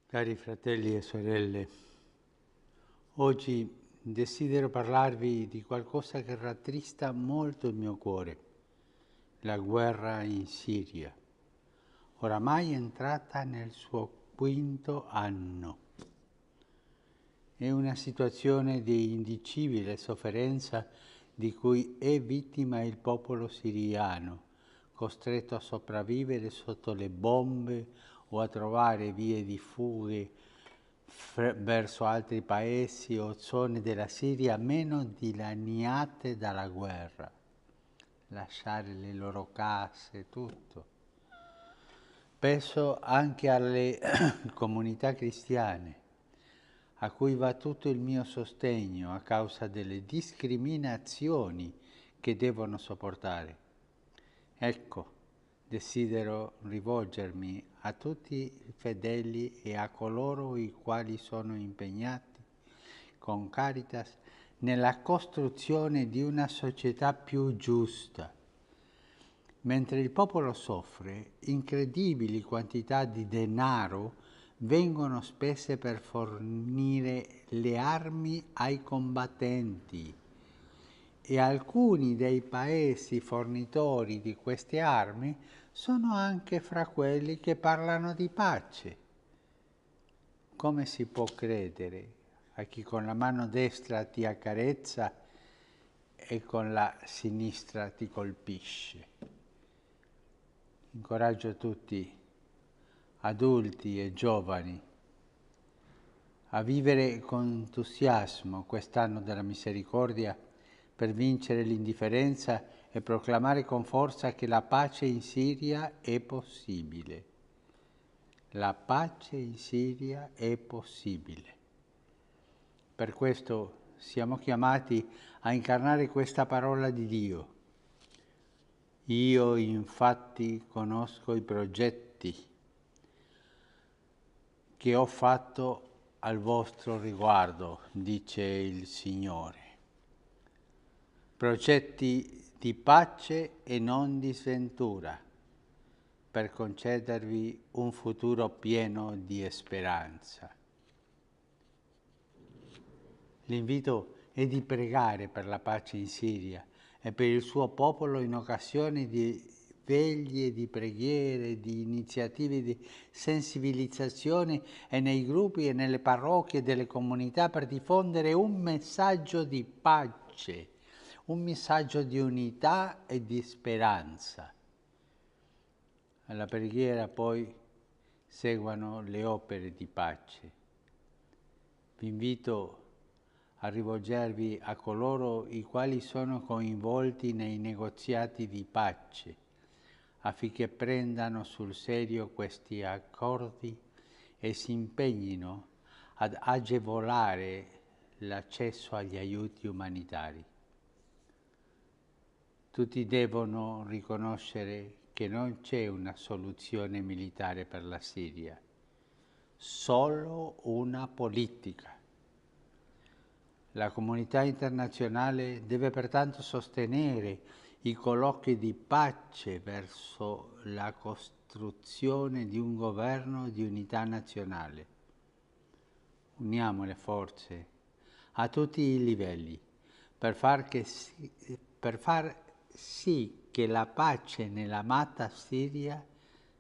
Cari fratelli e sorelle, oggi desidero parlarvi di qualcosa che rattrista molto il mio cuore, la guerra in Siria, oramai entrata nel suo quinto anno. È una situazione di indicibile sofferenza di cui è vittima il popolo siriano, costretto a sopravvivere sotto le bombe o a trovare vie di fughe verso altri paesi o zone della Siria meno dilaniate dalla guerra, lasciare le loro case, tutto. Penso anche alle comunità cristiane, a cui va tutto il mio sostegno a causa delle discriminazioni che devono sopportare. Ecco, desidero rivolgermi a tutti i fedeli e a coloro i quali sono impegnati con Caritas nella costruzione di una società più giusta. Mentre il popolo soffre, incredibili quantità di denaro vengono spese per fornire le armi ai combattenti e alcuni dei paesi fornitori di queste armi sono anche fra quelli che parlano di pace. Come si può credere a chi con la mano destra ti accarezza e con la sinistra ti colpisce? Incoraggio tutti, adulti e giovani, a vivere con entusiasmo quest'anno della misericordia per vincere l'indifferenza e proclamare con forza che la pace in Siria è possibile. La pace in Siria è possibile. Per questo siamo chiamati a incarnare questa parola di Dio. Io infatti conosco i progetti che ho fatto al vostro riguardo, dice il Signore. Progetti di pace e non di sventura, per concedervi un futuro pieno di speranza. L'invito è di pregare per la pace in Siria e per il suo popolo in occasione di veglie di preghiere, di iniziative di sensibilizzazione e nei gruppi e nelle parrocchie delle comunità per diffondere un messaggio di pace, un messaggio di unità e di speranza. Alla preghiera poi seguono le opere di pace. Vi invito a rivolgervi a coloro i quali sono coinvolti nei negoziati di pace, affinché prendano sul serio questi accordi e si impegnino ad agevolare l'accesso agli aiuti umanitari. Tutti devono riconoscere che non c'è una soluzione militare per la Siria, solo una politica. La comunità internazionale deve pertanto sostenere i colloqui di pace verso la costruzione di un governo di unità nazionale. Uniamo le forze a tutti i livelli per far sì che la pace nell'amata Siria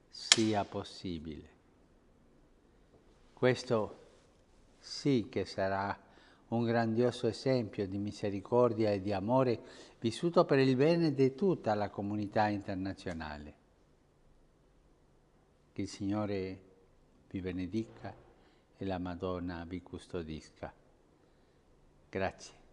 sia possibile. Questo sì che sarà un grandioso esempio di misericordia e di amore vissuto per il bene di tutta la comunità internazionale. Che il Signore vi benedica e la Madonna vi custodisca. Grazie.